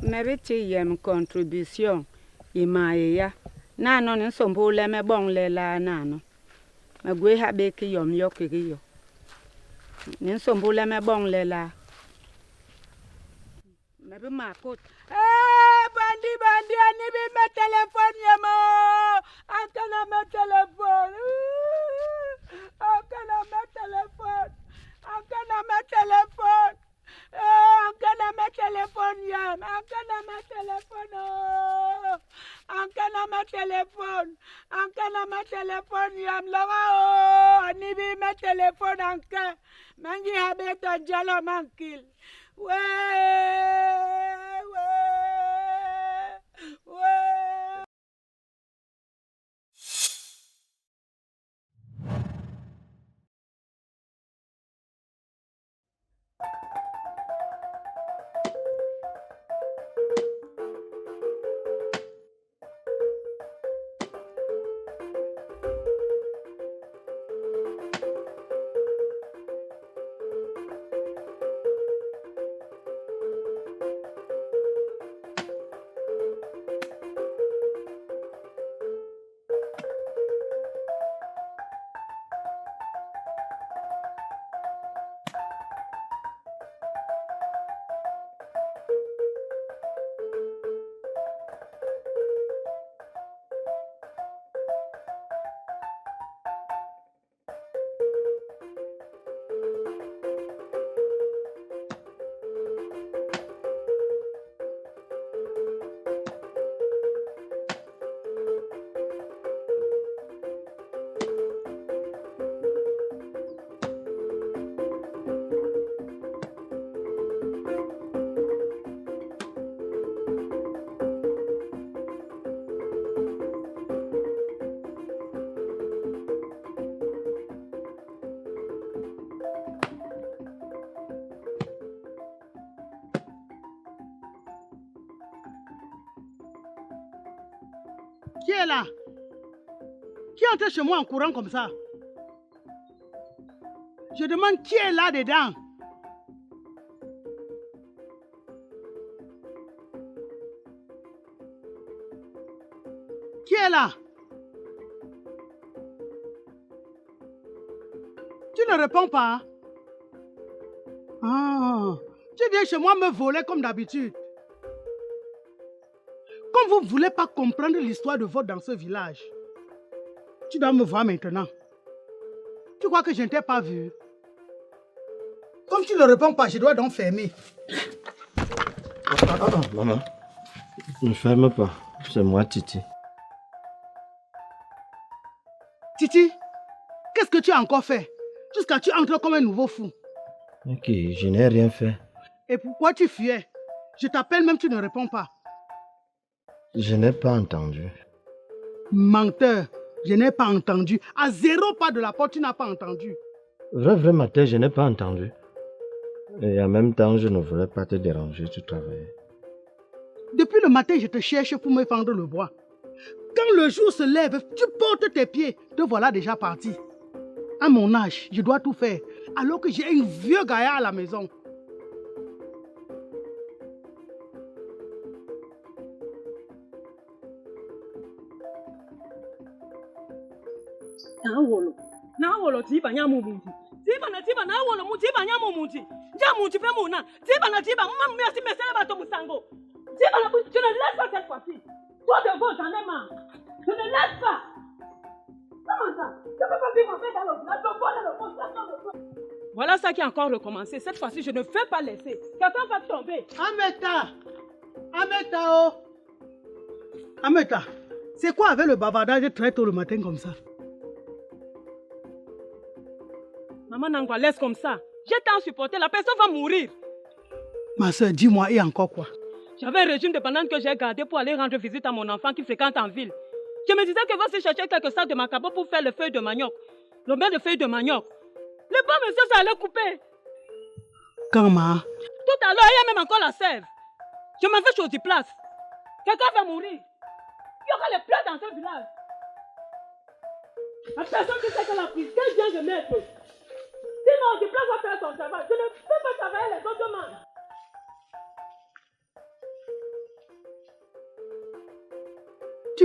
Mebiti yem contribution imaya. Nano ni sombole me bon lela nano. Magwe habe ki yom yokiyo. Ni sombole me bon lela. Mebi makot. Bandi, ani bi me téléphone yamo. Ankana me téléphone. Ankana me téléphone. Ankana me téléphone. Ankana me téléphone yam. Ankana me téléphone. Ankana me téléphone. Ankana me téléphone yam. Lawa ani bi me téléphone anka. Mangi habe to jalo mankil. Qui est là? Qui est entré chez moi en courant comme ça? Je demande qui est là dedans? Qui est là? Tu ne réponds pas? Ah, tu viens chez moi me voler comme d'habitude. Comme vous ne voulez pas comprendre l'histoire de vote dans ce village, tu dois me voir maintenant. Tu crois que je ne t'ai pas vu? Comme tu ne réponds pas, je dois donc fermer. Maman, ne ferme pas. C'est moi, Titi. Titi, qu'est-ce que tu as encore fait? Jusqu'à tu entres comme un nouveau fou. Ok, je n'ai rien fait. Et pourquoi tu fuyais? Je t'appelle même, tu ne réponds pas. Je n'ai pas entendu. Menteur, je n'ai pas entendu. À 0 pas de la porte, tu n'as pas entendu. Vrai, matin, je n'ai pas entendu. Et en même temps, je ne voulais pas te déranger, tu travaillais. Depuis le matin, je te cherche pour me fendre le bois. Quand le jour se lève, tu portes tes pieds. Te voilà déjà parti. À mon âge, je dois tout faire. Alors que j'ai un vieux gaillard à la maison. Nawolo tiba nyamumunti. Tiba nawolo mutiba nyamumunti. Nyamumunti pe muna. Tiba maman merci mesele bato musango. Tiba na tu ne laisses pas cette fois-ci. Toi de vous j'en ai marre. Je ne laisse pas. Comment ça? Tu peux pas vivre en fait dans le village. Voilà ça qui a encore recommencé. Cette fois-ci, je ne vais pas laisser. Quelqu'un va tomber. Ameta, c'est quoi avec le bavardage très tôt le matin comme ça? Maman Nangwa, laisse comme ça. J'ai tant supporté, la personne va mourir. Ma soeur, dis-moi, et encore quoi? J'avais un régime de bananes que j'ai gardé pour aller rendre visite à mon enfant qui fréquente en ville. Je me disais que va se chercher quelques sacs de macabo pour faire le feuille de manioc. Le bain de feuilles de manioc. Le bon monsieur, ça allait couper. Comment? Tout à l'heure, il y a même encore la sève. Je m'en vais chose du place. Quelqu'un va mourir. Il y aura les plats dans ce village. La personne qui sait que la prise, qu'elle vient de mettre. Sinon, du place va faire son travail. Je ne peux pas travailler les autres mains.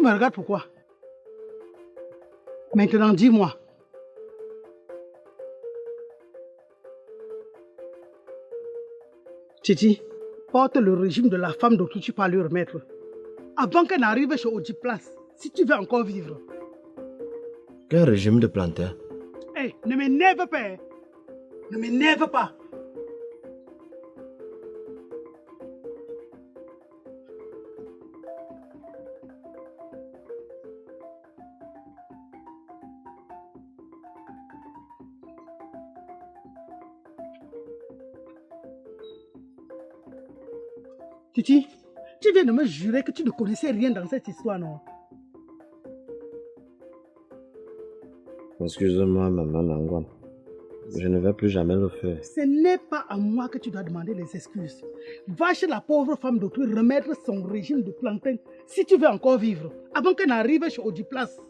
Tu me regardes pourquoi? Maintenant, dis-moi. Titi, porte le régime de la femme dont tu vas lui remettre. Avant qu'elle n'arrive chez Odiplace, si tu veux encore vivre. Quel régime de plantain? Hé, ne m'énerve pas. Hein. Ne m'énerve pas. Titi, tu viens de me jurer que tu ne connaissais rien dans cette histoire, non? Excuse-moi, maman Nangwan. Je ne vais plus jamais le faire. Ce n'est pas à moi que tu dois demander les excuses. Va chez la pauvre femme d'autrui remettre son régime de plantain si tu veux encore vivre, avant qu'elle n'arrive chez Odiplace.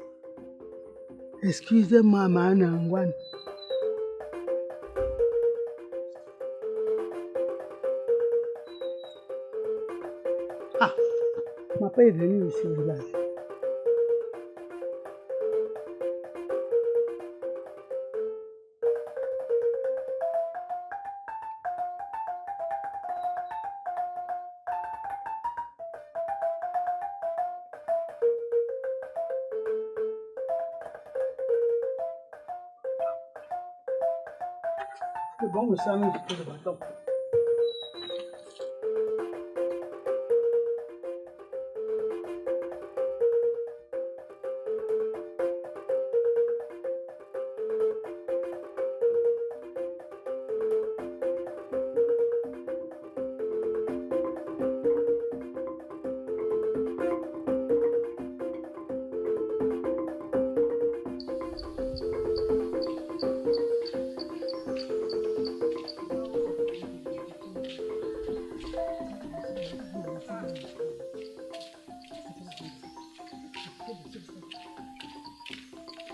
Excusez-moi, maman Nangwan. Ah, ma père est venu ici au village. C'est bon, ça nous fait le bâton.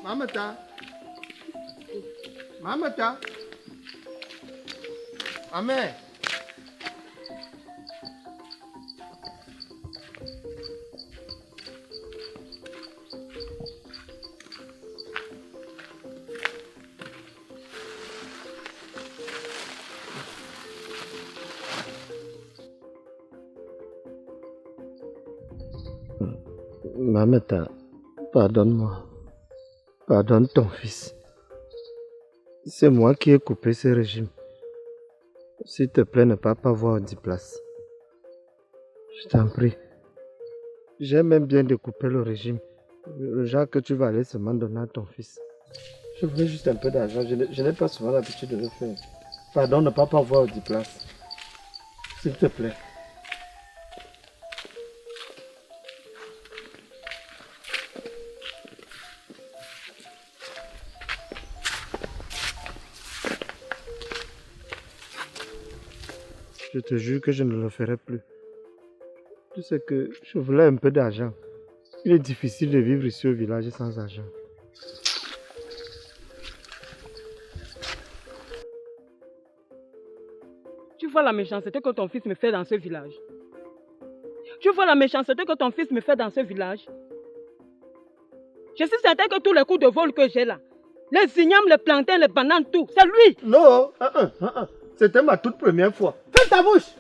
Mamata. Mamata. Amé. Mamata, pardonne-moi. Pardonne ton fils. C'est moi qui ai coupé ce régime. S'il te plaît, ne pas voir 10 places. Je t'en prie. J'ai même bien découpé le régime. Le genre que tu vas aller seulement donner à ton fils. Je voulais juste un peu d'argent. Je n'ai pas souvent l'habitude de le faire. Pardon, ne pas voir 10 places. S'il te plaît. Je te jure que je ne le ferai plus. Tu sais que je voulais un peu d'argent. Il est difficile de vivre ici au village sans argent. Tu vois la méchanceté que ton fils me fait dans ce village. Tu vois la méchanceté que ton fils me fait dans ce village. Je suis certain que tous les coups de vol que j'ai là, les ignames, les plantains, les bananes, tout, c'est lui. Non, c'était ma toute première fois. Ferme ta bouche.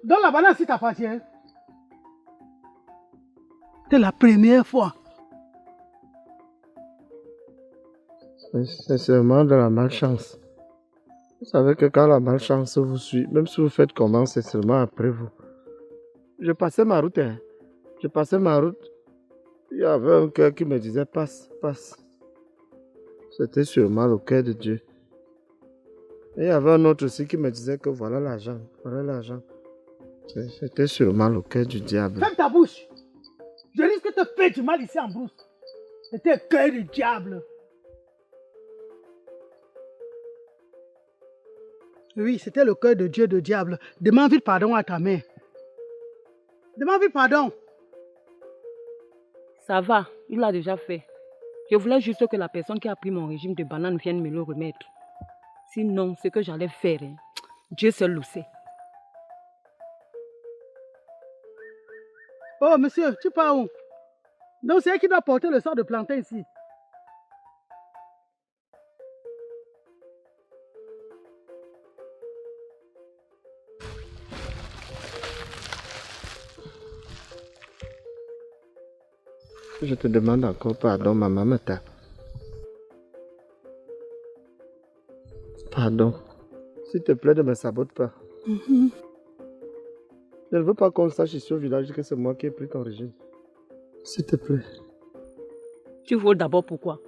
Donne la banane si t'appartient. C'est la première fois. C'est seulement de la malchance. Vous savez que quand la malchance vous suit, même si vous faites comment, c'est seulement après vous. Je passais ma route, hein. Je passais ma route. Il y avait un cœur qui me disait passe, passe. C'était sûrement le cœur de Dieu. Et il y avait un autre aussi qui me disait que voilà l'argent, voilà l'argent. C'était sûrement le cœur du diable. Ferme ta bouche. Je risque de te faire du mal ici en brousse. C'était le cœur du diable. Oui, c'était le cœur de Dieu, de diable. Demande vite pardon à ta mère. Demande vite pardon. Ça va, il l'a déjà fait. Je voulais juste que la personne qui a pris mon régime de banane vienne me le remettre. Sinon, ce que j'allais faire, hein, Dieu seul le sait. Oh, monsieur, tu pars où? Donc c'est elle qui doit porter le sort de plantain ici. Je te demande encore pardon, maman Mata. Pardon. S'il te plaît, ne me sabote pas. Je ne veux pas qu'on sache ici au village que c'est moi qui ai pris ton régime. S'il te plaît. Tu voles d'abord pourquoi?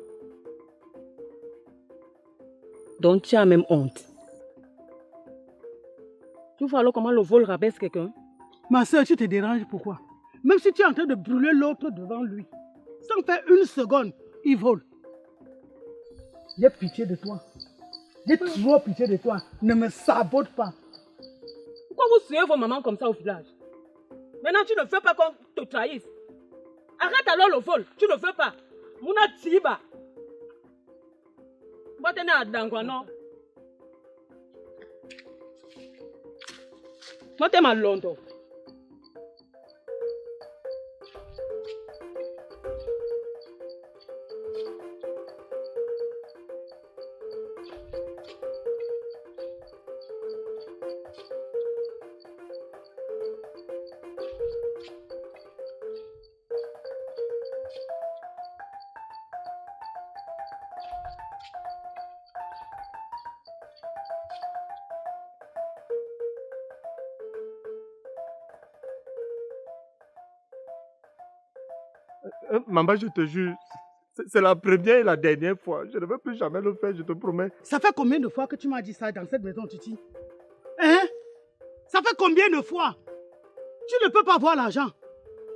Donc tu as même honte. Tu vois alors comment le vol rabaisse quelqu'un? Ma soeur, tu te déranges pourquoi? Même si tu es en train de brûler l'autre devant lui, sans faire une seconde, il vole. J'ai pitié de toi. J'ai trop pitié de toi. Ne me sabote pas. Pourquoi vous suivez vos mamans comme ça au village? Maintenant tu ne veux pas qu'on te trahisse. Arrête alors le vol, tu ne veux pas. Mouna Tiba. Moi t'es né à Dangwa, non? Moi t'es à Londres. Maman, je te jure, c'est la première et la dernière fois. Je ne veux plus jamais le faire, je te promets. Ça fait combien de fois que tu m'as dit ça dans cette maison, Titi? Hein? Ça fait combien de fois? Tu ne peux pas voir l'argent.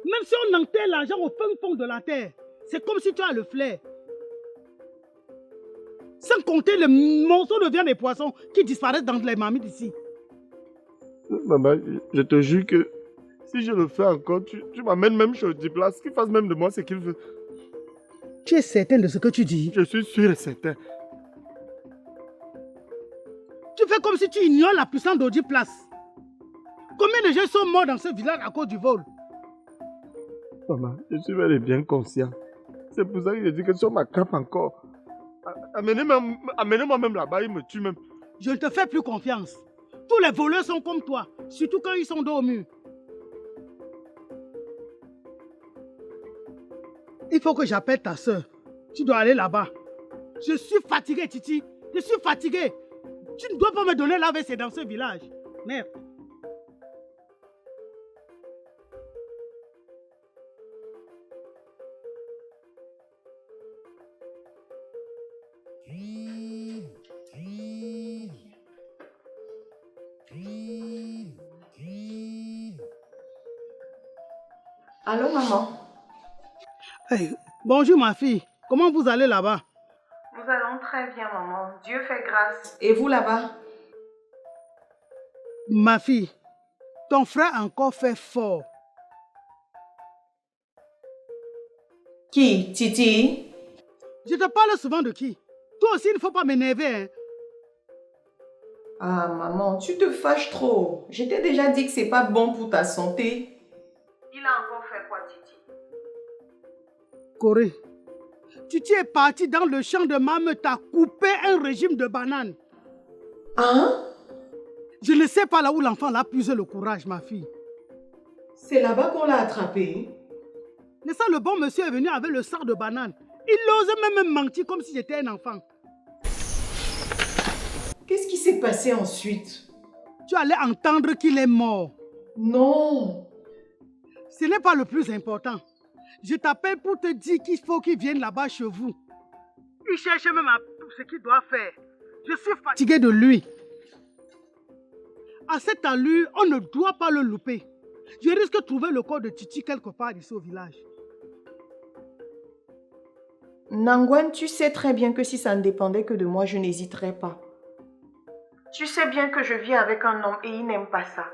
Même si on enterre l'argent au fin fond de la terre, c'est comme si tu as le flair. Sans compter les morceaux de viande et poissons qui disparaissent dans les marmites ici. Maman, je te jure que si je le fais encore, tu m'amènes même chez le place, qu'il fasse même de moi ce qu'il veut. Tu es certain de ce que tu dis? Je suis sûr et certain. Tu fais comme si tu ignores la puissance d'Odiplace. Combien de gens sont morts dans ce village à cause du vol? Maman, je suis bel et bien conscient. C'est pour ça que je dis que sur ma cape encore. Amenez-moi même là-bas, il me tue même. Je ne te fais plus confiance. Tous les voleurs sont comme toi, surtout quand ils sont dos au mur. Il faut que j'appelle ta soeur. Tu dois aller là-bas. Je suis fatigué, Titi. Je suis fatigué. Tu ne dois pas me donner la WC dans ce village. Merde. Allô, maman? Hey, bonjour ma fille. Comment vous allez là-bas? Nous allons très bien, maman. Dieu fait grâce. Et vous là-bas? Ma fille, ton frère a encore fait fort. Qui? Titi? Je te parle souvent de qui? Toi aussi, il ne faut pas m'énerver. Hein? Ah, maman, tu te fâches trop. Je t'ai déjà dit que c'est pas bon pour ta santé. Il a encore fait quoi, Titi? Corée, Titi est parti dans le champ de Mame, t'as coupé un régime de bananes. Hein? Je ne sais pas là où l'enfant a puisé le courage, ma fille. C'est là-bas qu'on l'a attrapé. Mais ça, le bon monsieur est venu avec le sac de bananes. Il osait même mentir comme si j'étais un enfant. Qu'est-ce qui s'est passé ensuite? Tu allais entendre qu'il est mort. Non. Ce n'est pas le plus important. Je t'appelle pour te dire qu'il faut qu'il vienne là-bas chez vous. Il cherche même à tout ce qu'il doit faire. Je suis fatigué de lui. À cette allure, on ne doit pas le louper. Je risque de trouver le corps de Titi quelque part ici au village. Nangwen, tu sais très bien que si ça ne dépendait que de moi, je n'hésiterais pas. Tu sais bien que je vis avec un homme et il n'aime pas ça.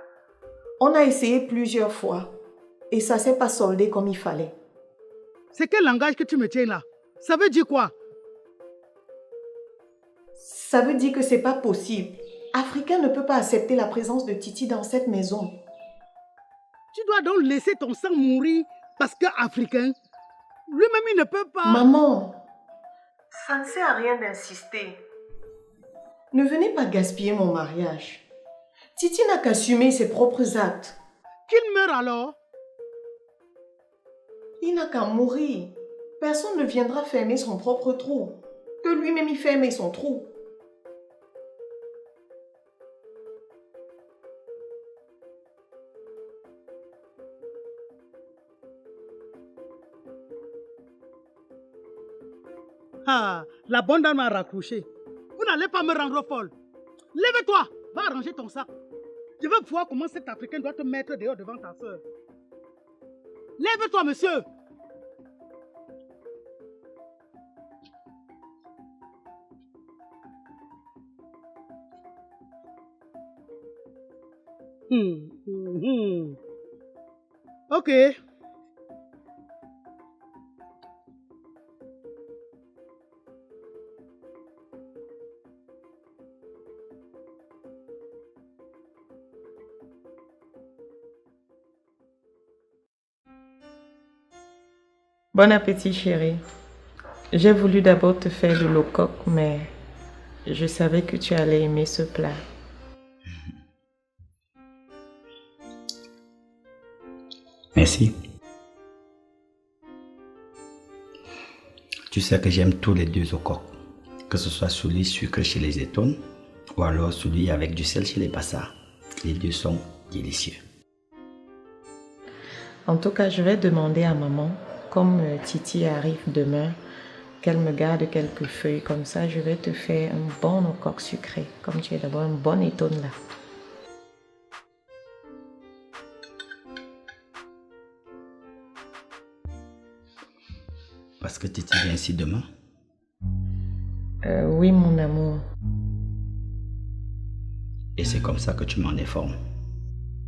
On a essayé plusieurs fois et ça ne s'est pas soldé comme il fallait. C'est quel langage que tu me tiens là? Ça veut dire quoi? Ça veut dire que c'est pas possible. Africain ne peut pas accepter la présence de Titi dans cette maison. Tu dois donc laisser ton sang mourir parce que Africain. Lui-même, il ne peut pas. Maman, ça ne sert à rien d'insister. Ne venez pas gaspiller mon mariage. Titi n'a qu'assumer ses propres actes. Qu'il meure alors. Il n'a qu'à mourir. Personne ne viendra fermer son propre trou. Que lui-même y ferme son trou. Ah, la bonne dame m'a raccroché. Vous n'allez pas me rendre folle. Lève-toi, va arranger ton sac. Je veux voir comment cet Africain doit te mettre dehors devant ta soeur. Lève-toi, monsieur. Ok. Bon appétit, chérie. J'ai voulu d'abord te faire le locoq, mais je savais que tu allais aimer ce plat. Merci. Tu sais que j'aime tous les deux au coq, que ce soit celui sucré chez les Étones ou alors celui avec du sel chez les Bassards. Les deux sont délicieux. En tout cas, je vais demander à maman, comme Titi arrive demain, qu'elle me garde quelques feuilles. Comme ça, je vais te faire un bon coq sucré, comme tu es d'abord un bon Étone là. Parce que Titi vient ici demain. Oui, mon amour. Et c'est comme ça que tu m'en informes.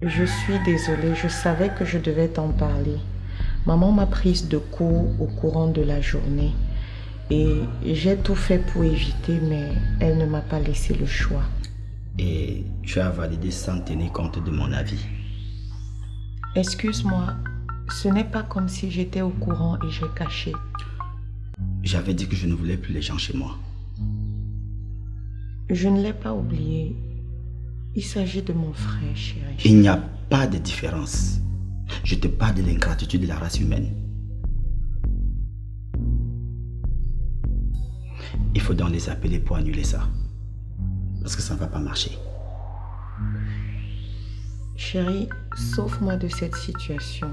Je suis désolée, je savais que je devais t'en parler. Maman m'a prise de court au courant de la journée. Et j'ai tout fait pour éviter, mais elle ne m'a pas laissé le choix. Et tu as validé sans tenir compte de mon avis. Excuse-moi, ce n'est pas comme si j'étais au courant et j'ai caché. J'avais dit que je ne voulais plus les gens chez moi. Je ne l'ai pas oublié. Il s'agit de mon frère, chérie. Il n'y a pas de différence. Je te parle de l'ingratitude de la race humaine. Il faut donc les appeler pour annuler ça. Parce que ça ne va pas marcher. Chérie, sauve-moi de cette situation.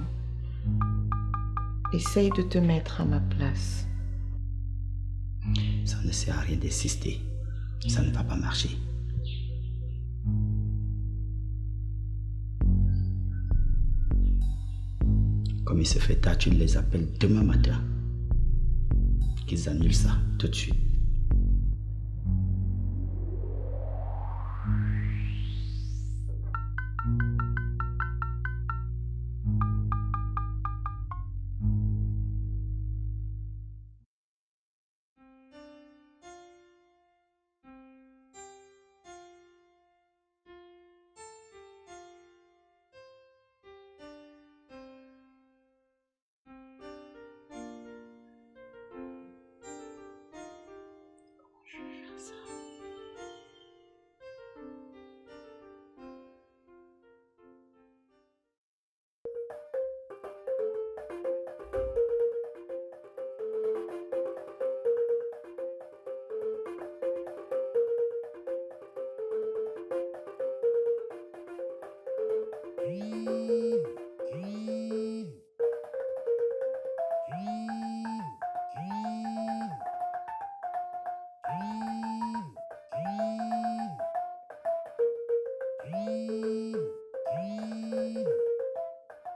Essaye de te mettre à ma place. Ça ne sert à rien d'insister. Ça ne va pas marcher. Comme il se fait tard, tu les appelles demain matin. Qu'ils annulent ça tout de suite.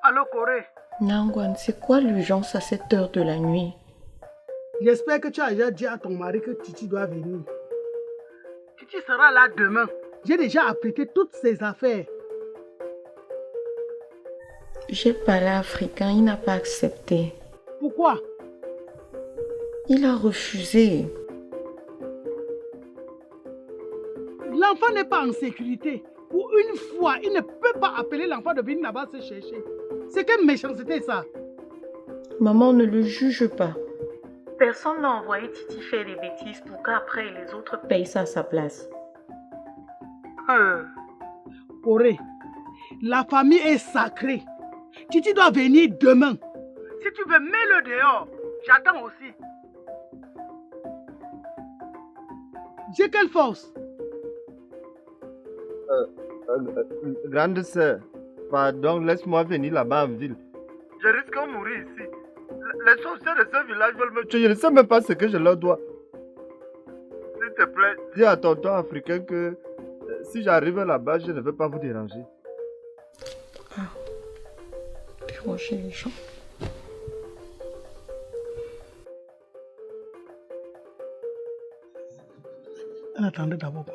Allô, Corée. Nangwan, c'est quoi l'urgence à cette heure de la nuit? J'espère que tu as déjà dit à ton mari que Titi doit venir. Titi sera là demain. J'ai déjà apprêté toutes ses affaires. J'ai parlé africain, il n'a pas accepté. Pourquoi? Il a refusé. L'enfant n'est pas en sécurité. Pour une fois, il ne peut pas appeler l'enfant de venir là-bas se chercher. C'est quelle méchanceté ça? Maman, ne le juge pas. Personne n'a envoyé Titi faire des bêtises pour qu'après les autres payent ça à sa place. Poré, la famille est sacrée. Titi doit venir demain. Si tu veux, mets-le dehors. J'attends aussi. J'ai quelle force? Grande sœur, pardon, laisse-moi venir là-bas en ville. Je risque de mourir ici. Les sorciers de ce village veulent me tuer. Je ne sais même pas ce que je leur dois. S'il te plaît, Dis à tonton africain que si j'arrive là-bas, je ne veux pas vous déranger. Déranger les gens. Attendez d'abord.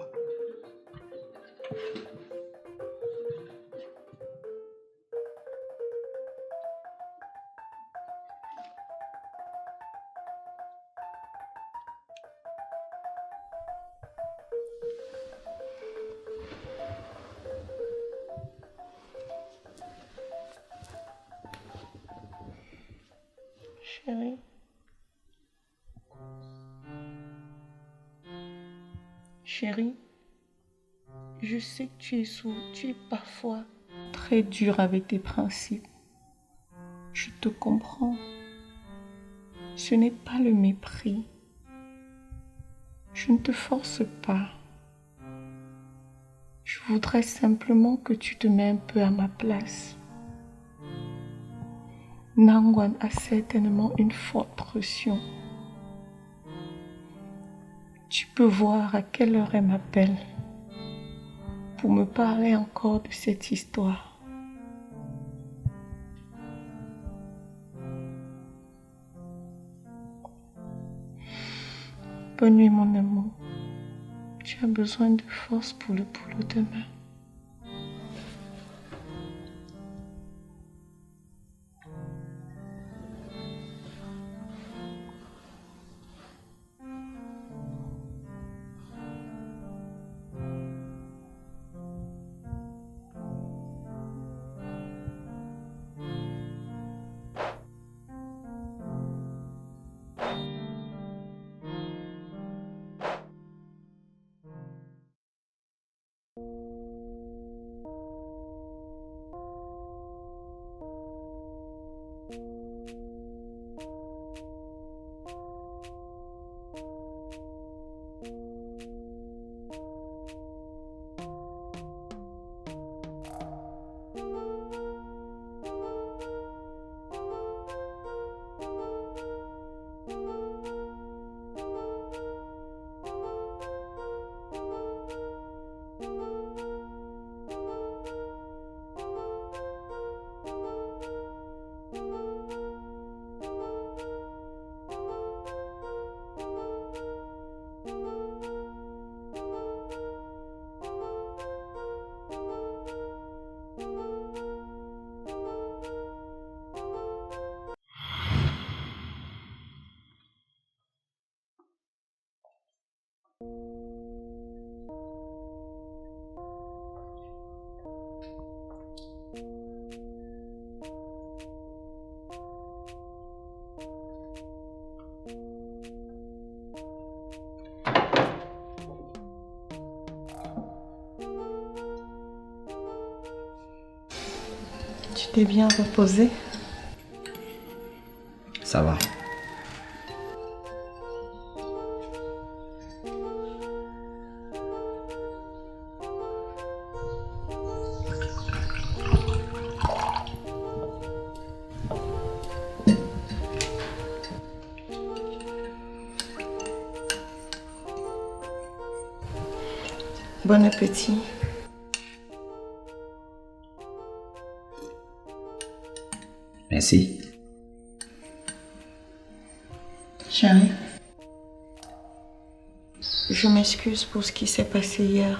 Chérie. Chérie, je sais que tu es sourd, tu es parfois très dur avec tes principes. Je te comprends. Ce n'est pas le mépris. Je ne te force pas. Je voudrais simplement que tu te mets un peu à ma place. Nangwan a certainement une forte pression. Tu peux voir à quelle heure elle m'appelle pour me parler encore de cette histoire. Bonne nuit mon amour. Tu as besoin de force pour le boulot demain. Tu t'es bien reposé? Ça va. Bon appétit. Merci. Chérie, je m'excuse pour ce qui s'est passé hier.